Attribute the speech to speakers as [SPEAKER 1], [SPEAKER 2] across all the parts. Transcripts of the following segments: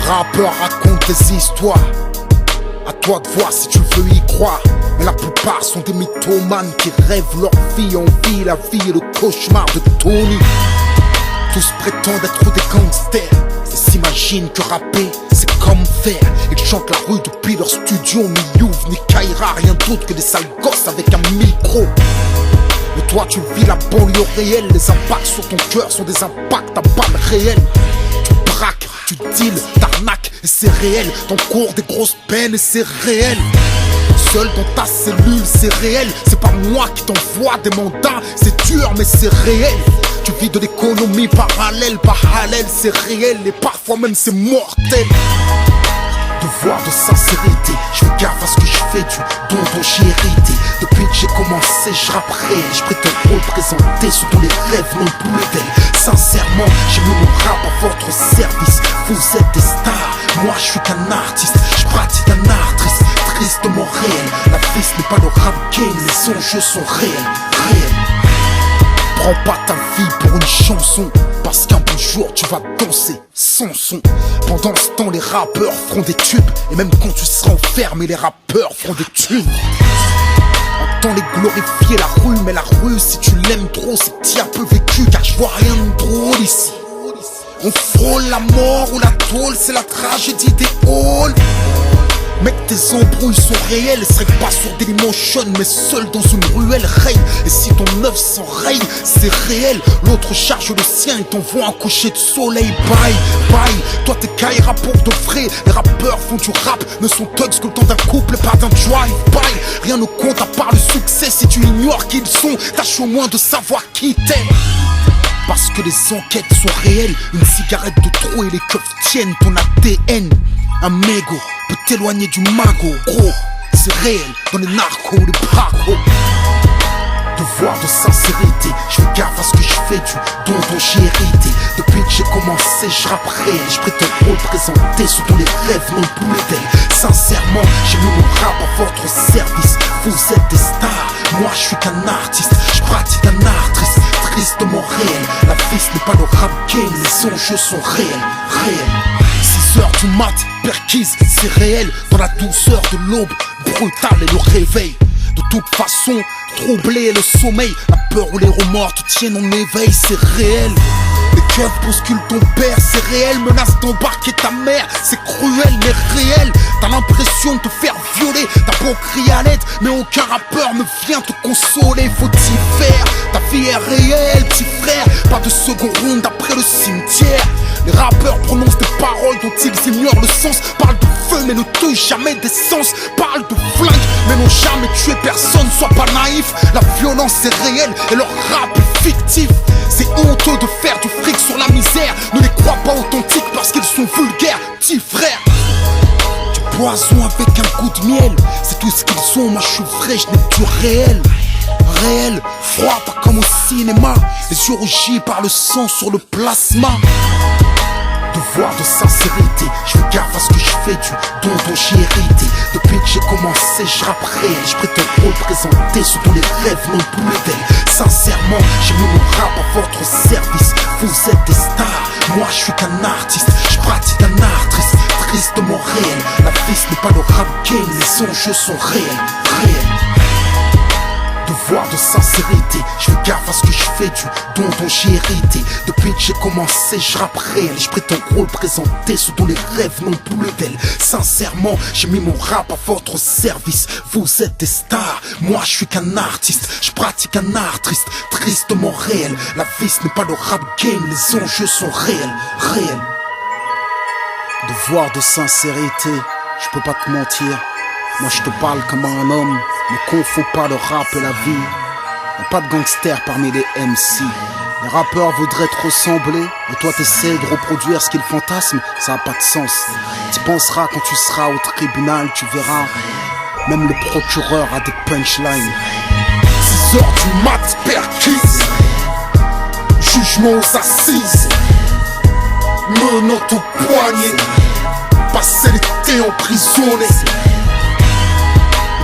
[SPEAKER 1] rappeurs racontent des histoires. À toi de voir si tu veux y croire. Mais la plupart sont des mythomanes qui rêvent leur vie en vie. La vie est le cauchemar de Tony. Tous prétendent être des gangsters et s'imaginent que rapper c'est comme faire. Ils chantent la rue depuis leur studio. Ni Youv, ni Kaira, rien d'autre que des sales gosses avec un micro. Mais toi tu vis la banlieue réelle. Les impacts sur ton cœur sont des impacts à balles réelles. Tu braques, tu deals, t'arnaques et c'est réel. T'encours des grosses peines et c'est réel. Seul dans ta cellule c'est réel. C'est pas moi qui t'envoie des mandats. C'est dur mais c'est réel. Tu vis de l'économie parallèle, parallèle, c'est réel et parfois même c'est mortel. Devoir de sincérité, je fais gaffe à ce que je fais, du don dont j'ai hérité. Depuis que j'ai commencé, je rapperai, je prétends représenter ce dont les rêves n'ont plus d'elle. Sincèrement, j'ai mis mon rap à votre service. Vous êtes des stars, moi je suis qu'un artiste. Je pratique un art triste, tristement réel. La vie ce n'est pas le rap game, les enjeux sont réels, réels. Prends pas ta vie pour une chanson, parce qu'un beau jour tu vas danser sans son. Pendant ce temps les rappeurs feront des tubes, et même quand tu seras enfermé les rappeurs feront des thunes. Entends les glorifier la rue, mais la rue si tu l'aimes trop c'est que t'y as peu vécu. Car je vois rien de drôle ici. On frôle la mort ou la tôle, c'est la tragédie des halls. Mec, tes embrouilles sont réelles, serait pas sur Dailymotion, mais seul dans une ruelle règne. Et si ton œuf s'enraye, c'est réel. L'autre charge le sien et t'envoie un coucher de soleil. Bye, bye, toi t'es Kaira pour de vrai. Les rappeurs font du rap, ne sont thugs que le temps d'un couple, pas d'un drive-by. Rien ne compte à part le succès si tu ignores qui ils sont. Tâche au moins de savoir qui t'aime. Parce que les enquêtes sont réelles. Une cigarette de trop et les keufs tiennent ton ADN. Un mégot peut t'éloigner du magot. Gros, c'est réel dans les narcos, les bracos. Devoir de sincérité, je fais gaffe à ce que je fais, du don dont j'ai hérité. Depuis que j'ai commencé, je rapperai, je prétends représenter ce dont les rêves n'ont plus d'elle. Sincèrement, j'ai mis mon rap à votre service. Vous êtes des stars, moi je suis qu'un artiste. Je pratique un art triste, tristement réel. La vie ce n'est pas le rap game, les enjeux sont réels, réels. 6 heures du mat, perquise, c'est réel. Dans la douceur de l'aube, brutale et le réveil. De toute façon, troubler le sommeil. La peur ou les remords te tiennent en éveil, c'est réel. Les keufs bousculent ton père, c'est réel. Menace d'embarquer ta mère, c'est cruel mais réel. T'as l'impression de te faire violer, t'as beau crier à l'aide, mais aucun rappeur ne vient te consoler. Faut y faire, ta vie est réelle, petit frère. Pas de second round après le cimetière. Les rappeurs prononcent des paroles dont ils ignorent le sens. Parlent de feu mais ne touchent jamais d'essence. Parlent de flingue mais n'ont jamais tué personne. Sois pas naïf, la violence est réelle et leur rap est fictif. C'est honteux de faire du fric sur la misère. Ne les crois pas authentiques parce qu'ils sont vulgaires, petit frère. Du poison avec un goût de miel, c'est tout ce qu'ils sont. Moi je suis vrai, je n'ai que du réel. Réel, froid, pas comme au cinéma. Les yeux rougis par le sang sur le plasma. Devoir de sincérité, je fais gaffe à ce que je fais, du don dont j'ai hérité. Depuis que j'ai commencé, je rapperai, je prétends représenter ce dont les rêves n'ont plus d'elle. Sincèrement, j'ai mis mon rap à votre service. Vous êtes des stars, moi je suis qu'un artiste. Je pratique un art triste, tristement réel. La vie ce n'est pas le rap game, les enjeux sont réels, réels. Devoir de sincérité, je fais gaffe à ce que je fais, du don dont j'ai hérité. Depuis que j'ai commencé, je rappe réel. Je prétends représenter ce dont les rêves n'ont plus d'elle. Sincèrement, j'ai mis mon rap à votre service. Vous êtes des stars, moi je suis qu'un artiste. Je pratique un art triste, tristement réel. La vie ce n'est pas le rap game, les enjeux sont réels, réels. Devoir de sincérité, je peux pas te mentir. Moi je te parle comme un homme, ne confonds pas le rap et la vie. Y'a pas de gangsters parmi les MC. Les rappeurs voudraient te ressembler, et toi t'essayes de reproduire ce qu'ils fantasment, ça a pas de sens. Tu penseras quand tu seras au tribunal, tu verras, même le procureur a des punchlines. 6 heures du mat, perquise, jugement aux assises, menottes au poignet, passer l'été emprisonné.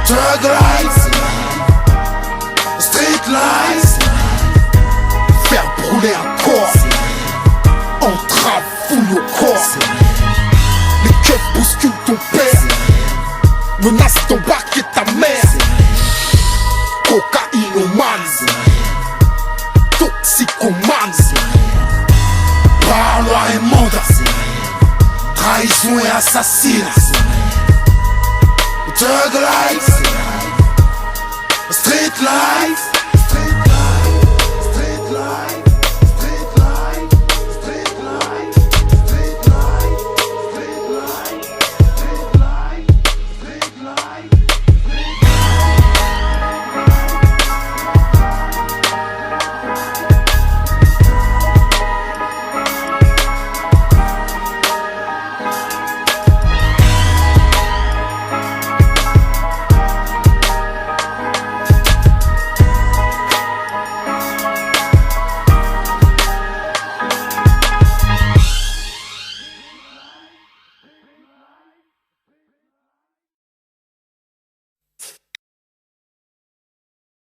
[SPEAKER 1] Drug life, street life, faire brûler un corps, entrave fouille au corps. Thug life, street life.